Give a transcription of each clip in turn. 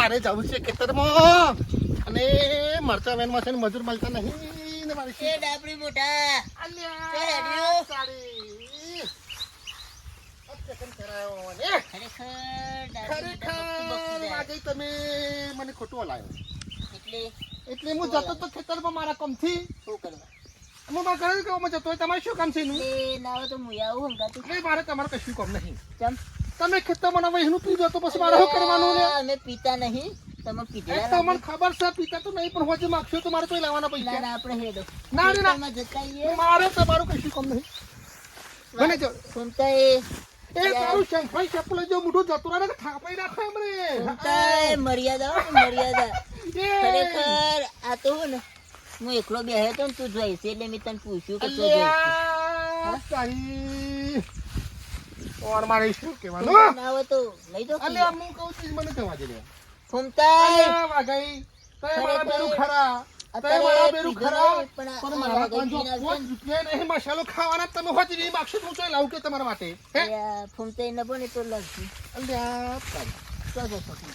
મારે જવું છે ખેતરમાં અને મરચા વેનમાં છે ને મજૂર મળતા નહીં ને મારે એ ડાબડી મોટા અલ્યા સાડી અચકન કરાયો ને ખરેખર આજે તમે મને ખોટું લાવ્યો એટલે હું જતો તો ખેતરમાં મારા કામથી શું કરવા હું મારા ઘરે કામમાં જતો હોય તમારે શું કામ છે એનું ના તો હું આવું હંગાતું નહીં મારે તમારે કશું કામ નહીં ચમ તમે ખેતરમાં નવા એનું પીજો તો પછી મારે શું કરવાનું ને અમે પીતા નહીં તમે પીધેલા તમને ખબર છે પીતા તો નહીં પણ હોજે માગશો તો મારે તો લાવવાના પૈસા ના આપણે હેડો ના ના માં જતા આવીએ મારે તમારું કશું કામ નહીં મને જો સુનતા એ તારું શંખાઈ ચપ્પલ જો મોઢું જતું રહે કે થાપાઈ નાખે એમરે સુનતા મર્યાદા મર્યાદા ખરેખર આ તો ને હું એકલો બેહ્યો તો ને તું જોઈશ એટલે મેં તને પૂછ્યું કે તું જોઈશ તારી ઓર મારે શું કહેવાનું ના હોય તો લઈ દો અલે હું કહું છું મને કહેવા દે સુનતા વાગઈ તે મારા બેરું ખરા તે મારા બેરું ખરા પણ મારા કંજો કોઈ રૂપિયા નહીં મસાલો ખાવાના તમે હોતી નહીં માગશો તો હું લાવું કે તમારા માટે હે ફૂમતે ન બને તો લગતી અલ્યા તારી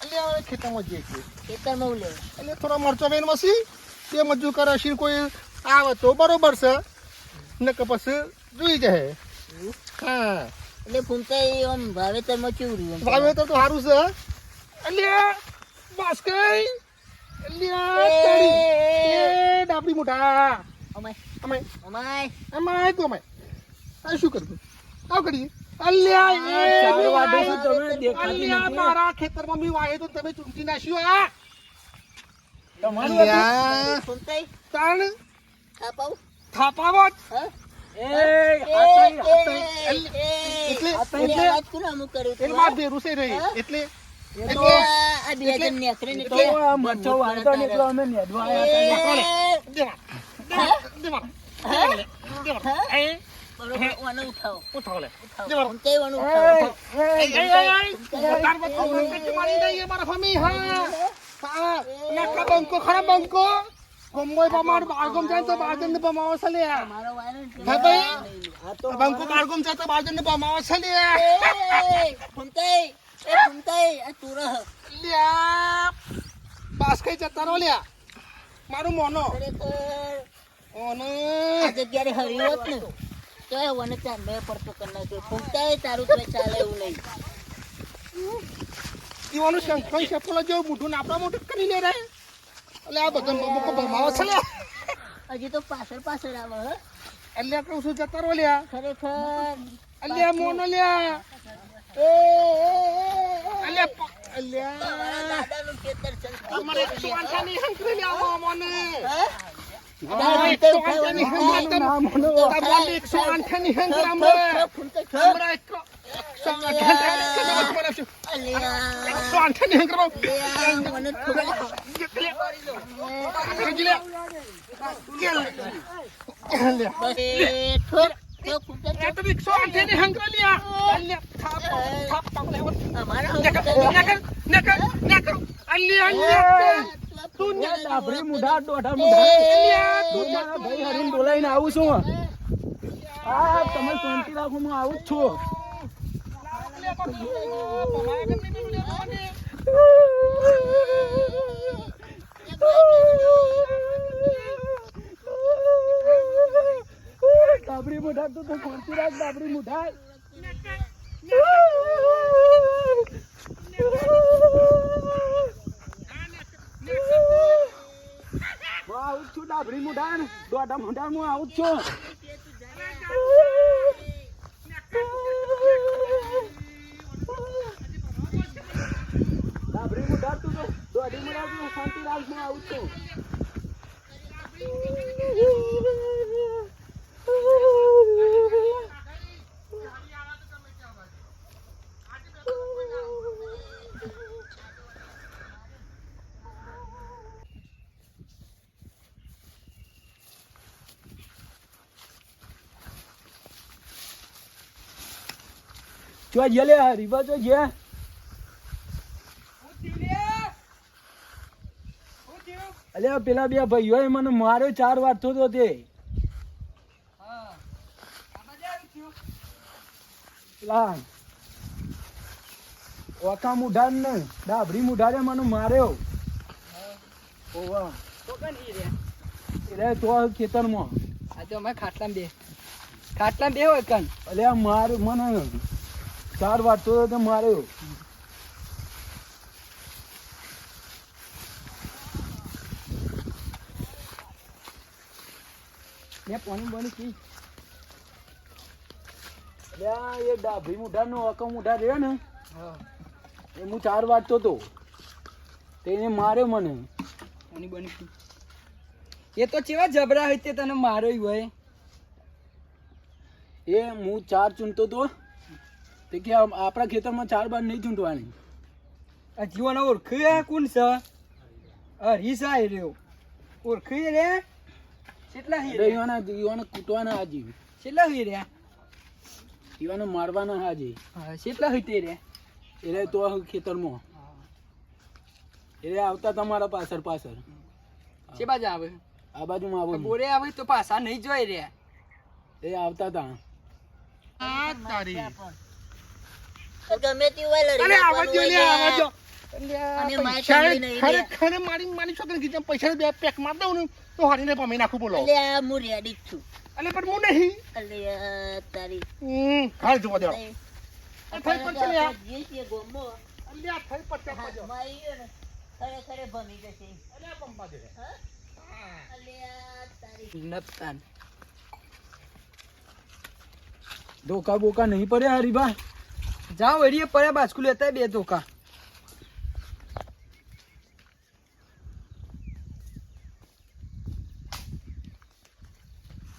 અલ્યા ખેતરમાં જે કે ખેતરમાં ઉલે એટલે થોડા મરચો બેન મસી તે મજૂર કરે છે કોઈ આવે તો બરોબર છે ને કે પછી જોઈ જાય હા એટલે ફૂમતે આમ વાવેતરમાં કેવું રહ્યું વાવેતર તો સારું છે અલ્યા બસ કઈ અલ્યા તારી એ ડાબડી મોટા અમાય અમાય અમાય અમાય તો અમાય આ શું કરતું આવ કરીએ અલ્યા એ ચાર વાગે શું તમે દેખાતી અલ્યા નથી? મારા ખેતરમાં મી વાય તો તમે ચૂંટી નાખ્યું આ તમારું હતું? અલ્યા ફૂમતે તાણ આ પાઉ થાપાવત હા એટલે કોને અમુક કર્યું એટલે માર ભેરું છે રહી એટલે આ બે જણ નેકરે ને તો આ મરચો વાળતો ને એટલો અમે નેદવા આવ્યા હતા ને. દેવા બરોબર ઓને ઉઠાવો ઉઠાવ લે ફૂમતે ઓને ઉઠાવો મારા ફમી હા નાકા બંકો ખરા બંકો ગમોય બમાર બાળગમ જાય તો બાળજન ને બમાવો છે લે મારો વાયરો હા ભાઈ આ તો બંકો બાળગમ જાય તો બાળજન ને બમાવો છે લે ફૂમતે આ તુરહ લ્યા પાસ કઈ જતા રો લ્યા મારું મોનો ખરેખર ઓનો આ જગ્યાએ હરી હોત ને તો એ વને ચાંદે પડતો કરી નાખ્યો ફૂમતે તારું તો ચાલે એવું નહીં ઈવાનું શંખઈ ચપ્પલ જો મોઢું આપણા મોઢું કરી લે રે એટલે આ બધા બમકો બમાવો છે લે હજી તો પાછળ આવે હે અલ્યા કહું છું જતા રો લ્યા ખરેખર અલ્યા મોનો લ્યા એ અલ્યા અલ્યા દાદાનું ખેતર છે તમારે 108 ની હંકરી લ્યા મોને હે તમારે 108 ની હંકરી અમરે 108 ની હંકરી ડાબરી મુઢા દોઢા મુઢા તું મારા ભાઈ હરીને બોલાવીને આવું છું હા તમે શાંતિ રાખો હું આવું જ છું ડાબરી મુઢા તું તો શાંતિ રાખ ડાબરી મુઢા હું આવું જ છું ડાબરી મુઢા ને દોઢા મુઢા હું આવું જ છું ડાબરી મુઢા તું તો દોઢી મુઢા તું શાંતિ રાખ હું આવું જ છું જો જે લે રીબા જો જે અલ્યા પેલા બે ભાઈઓએ મને માર્યો 4 વાર થતો તે પેલા ઓકા મુઢા ને ડાબરી મુઢા રે મને માર્યો ઓવા તો કન ઈ રે રે તો ખેતરમાં આ તો અમે ખાટલામાં બે હોય કન અલે આ માર મને 4 વાર તો માર્યો મેં પાણી બની પી અલ્યા એ ડાબરી મુઢા નો ઓકા મુઢા રે ને હા એ હું 4 વાટતો તો તેને માર્યો મને પાણી બની પી એ તો ચેવા જબરા હોય તે તને માર્યો હોય એ હું 4 ચૂંટતો તો તે કે આપણા ખેતરમાં 4 બાર નહીં ચૂંટવાની આ જીવન ઓળખ્યું કોણ છે હરીસા રહ્યો ઓળખ્યું રે કેટલા હી રે ઈવાને કૂટવાના હાજી કેટલા હી રે ઈવાને મારવાના હાજી હા કેટલા હી તે રે એટલે તો ખેતરમાં એટલે આવતા તમારા પાછળ છે બાજુ આવે આ બાજુમાં આવો બોરે આવે તો પાછા નહીં જોઈ રે એ આવતા તા આ તારી તો ગમે તે હોય લડી અરે આવા નાખવાનું જો હોય લે ને. આવા જો અમે માય ચાંગલી નહીં લે. ખરે મારી છોકરી કીધું પૈસા બે પેક માર દઉં ને તો હારીને પમી નાખું બોલો અલ્યા હું રેડી જ છું અલે પણ હું નહીં અલ્યા તારી ઘર જોવા દેવા નહીં. આ થઈ પડશે લે આ. જે છે ગોમો અલ્યા થઈ પડશે પડશે હાથમાં આવી ગયો ને ખરેખર ભમી જશે અલ્યા પંપા દે હા? અલ્યા તારી નપતાન ધોકા બોકા નહીં પડ્યા હરીબા જાઓ એરીએ પડ્યા બાસ્કુ લેતા બે ધોકા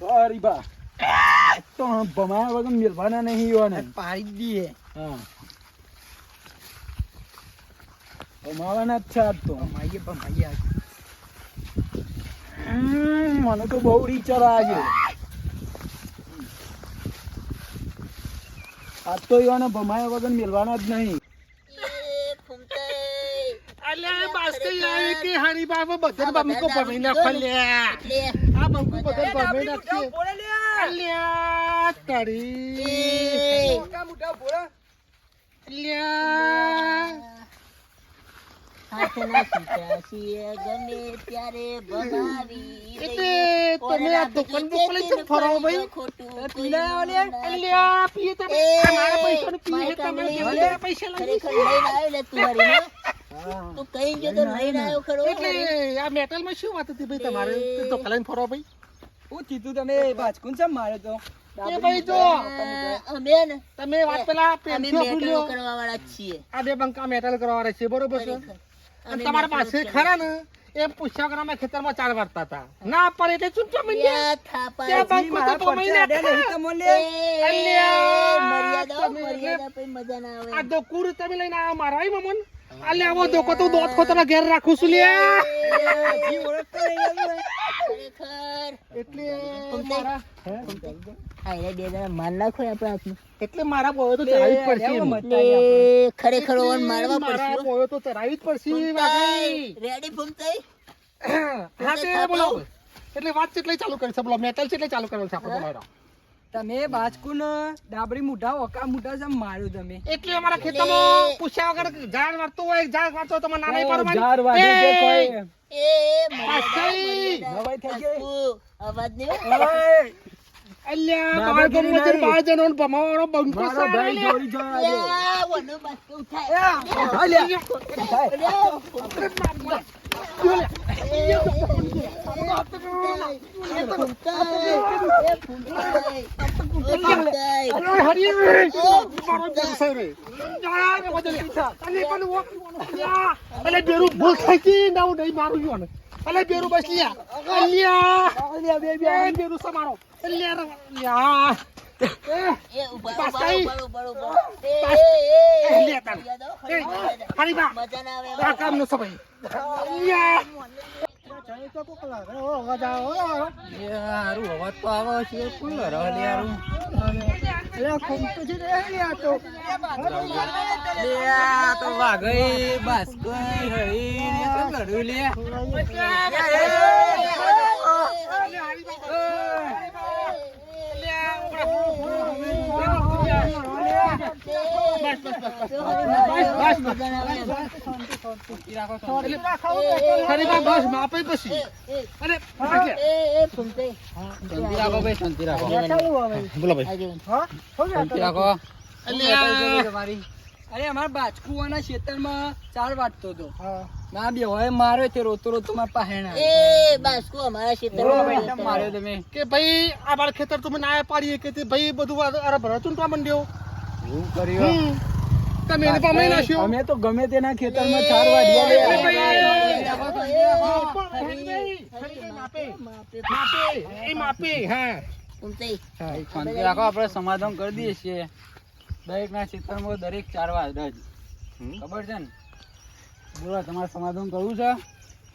હરીબા તો ભમાયા વગર મિલવાના નહીં ઈવાને પાડી દઈએ હા ભમાવાના જ છે આજ તો ભમાઈએ મને તો બહુ રીચર આજે આજ તો ઈવાને ભમાયા વગર મિલવાના જ નહીં એ ફૂમતાઈ. અલ્યા બાસ્તે આવી કે હારી બાબા બધન બમકો પમી નાખો લે એટલે આ બમકો બધન પમી નાખશે અલ્યા તારી એ અલ્યા હાથના સીતા છીએ ગમે ત્યારે ભમાવી એટલે તમે આ દુકાન બોક લઈ કેમ ફરો ભાઈ પીલા અલ્યા પીએ તમે આ મારા પૈસા ને પીએ તમે અલ્યા પૈસા લાગી ખરેખર લઈને આવ્યો લે તું હરીને તું કઈ જો તો લઈને આવ્યો ખરો એટલે આ મેટલ માં શું વાત હતી ભાઈ તમારે તો કલાઈને ફરો ભાઈ હું કીધું તમે બાજકુન છે મારે તો એ ભાઈ જો અમે ને તમે વાત પેલા અમે પેન્સિલ મેટલો ભૂલ્યો કરવા વાળા જ છીએ આ બે બંકા મેટલ કરવા વાળા છે બરોબર છે ખરેખર. અને તમારા પાસે ખરા ને એ પૂછ્યા કરામાં ખેતરમાં 4 વારતા હતા ના પડે એટલે ચૂંટો મળી યા થાપા ત્યાં જી, બંકો મારા તો પમી પરચા અડ્યા નહીં નાખે. તમને. અલ્યા, મર્યાદા તમે મર્યાદા પછી મજા ના આ આવે દોકુડ તમે લઈને આવો મારા આઈ મમન અલે આવો દોકો તો દોત ખોતરા ઘેર રાખું છું લે જી ઓળખતો નહીં આવ્યો. ખરેખર એટલે મારા આયરે બે જણા માર નાખો આપણા હાથમાં એટલે મારા બોયો તો ચરાવી જ પડશે લેવો એમ. મત. લે ખરેખર ઓન મારવા મારા પડશે બોયો તો ચરાવી જ પડશે વાઘાઈ. રેડી ફૂમતાઈ હા તે બોલો એટલે વાત કેટલી ચાલુ કરી છે બોલો મેટલ કેટલી ચાલુ કરેલ છે આપણે બોલો તમે બાજકુન ડાબરી મુઢા ઓકા મુઢા છે માર્યું તમે એટલે અમારા ખેતરમાં પૂછ્યા વગર ઝાડ વાળતું હોય ઝાડ વાળતો તો મને ના નહીં પાડવાની. ઝાડ વાગે છે કોઈ એ પાછળ. નવાઈ થઈ ગઈ. અવાજ નહીં ઓય, અલ્યા બાર દાદાગીરી ગમો છે નહીં. 12 જણોને ભમાવાનો બંકો મારો સારો ભાઈ લે. જોડી જો આજે. યા વનો બાસ્કો ઉઠાય હાલ્યા. અરે હરી મારો જલસો રે જા રે બદલે અલે પણ વો અલે બેરું ભૂલ થઈ ગઈ નાવ નહીં મારું યોને અલે બેરું બસ લ્યા અલ્યા બે બેરું સમારો અલ્યા એ ઉભા પાછળ. ઉભા લે તાન હરી બા મજા ના આવે આ કામ નો સમય અલ્યા હારું અવાજ તો આવે છે કોઈ હરવા લે હારું લે આ તો વાઘઈ બાસ્કઈ હરી ને તો લડ્યું લે ખરી વાત બસ માપે પછી અરે શાંતિ રાખો ભાઈ, શાંતિ રાખો. બોલો ભાઈ શાંતિ રાખો. અલ્યા તમારી અરે અમારા બાજકુવાના ખેતરમાં ચાર વાટતો હતો. ના બે હોય માર્યો છે રોતો રોતો મારા પહેણા. એ બાસ્કો અમારા કેમ ક્ષેત્રમાં માર્યો તમે? કે ભાઈ આ બાર ખેતર તમે ના પાડીએ કે તે ભાઈ બધું અરે ભરા ચૂંટવા માંડ્યો એવું કર્યું તમે એને પામી નાખ્યો અમે તો ગમે તેના ખેતરમાં ચાર વાડિયા લે માપે હા શાંતિ રાખો, આપણે સમાધાન કરી દઈએ છીએ. દરેક ના ક્ષેત્રમાં દરેક ચાર વાડ જ ખબર છે ને? બોલો તમારે સમાધાન કરવું છે?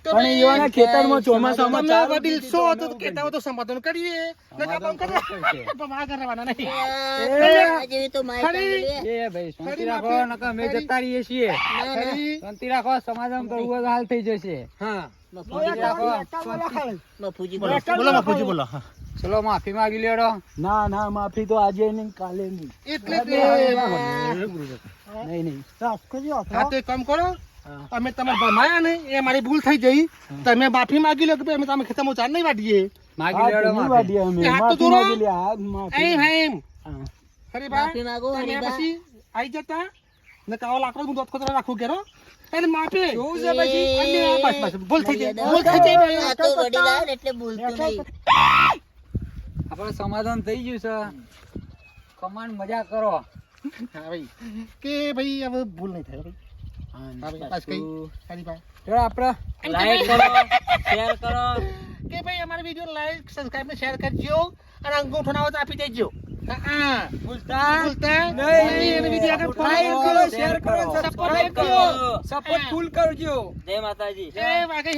પણ એવાના ખેતરમાં ચોમાસામાં ચાર વડીલ છો તો કહેતા હોય તો સમાધાન કરીએ નકા કામ કરીએ પણ આ કરવાના નહીં જેવી તો મારી પાસે લે. એ ભાઈ શાંતિ રાખો, નકર અમે જતા રહીએ છીએ. ખરી શાંતિ રાખો, સમાધાન કરવું હોય તો હાલ થઈ જશે. હા મફુજી રાખો. મફુજી બોલો બોલો બાપુજી બોલો ચલો માફી માંગી લેડો. ના ના માફી તો આજે નહીં કાલે નહીં એટલે નહીં હા તો એક કામ કરો અમે તમારે ભમાયા ને એ મારી ભૂલ થઈ જઈ તમે માફી માંગી લો કે ભાઈ અમે તમે ખેતરમાં ચાર નહીં વાટીએ માગી લેડો માફી. એ હાથ તો જોડો. માફી એમ એમ ખરી બા માફી માંગો, તમે હરીબા. પછી આઈ જતા ને કાવો લાકડો હું દોત ખતરા રાખું કેરો એને માપે જોવું છે પછી? અલ્યા, બસ બસ ભૂલ થઈ જાય ભૂલ થઈ જાય ભાઈ. આ તો વડીલ આવે ને એટલે ભૂલતું નહીં. આપણે સમાધાન થઈ ગયું છે. કમાન મજા કરો. હા ભાઈ કે ભાઈ હવે ભૂલ નહીં થાય ભાઈ હા ભાઈ બસ કઈ ખરી બા ચલો આપણે લાઈક કરો, શેર કરો. કે ભાઈ અમારા વિડિયો લાઈક સબસ્ક્રાઇબ ને શેર કરજો અને અંગૂઠો ના હોય તો આપી દેજો હા ભૂલતા ભૂલતા નહીં. અને વિડિયો આગળ લાઈક કરો, શેર કરો, સપોર્ટ સબસ્ક્રાઇબ કરજો કરો. સપોર્ટ ફૂલ કરજો. જય માતાજી. જય વાઘે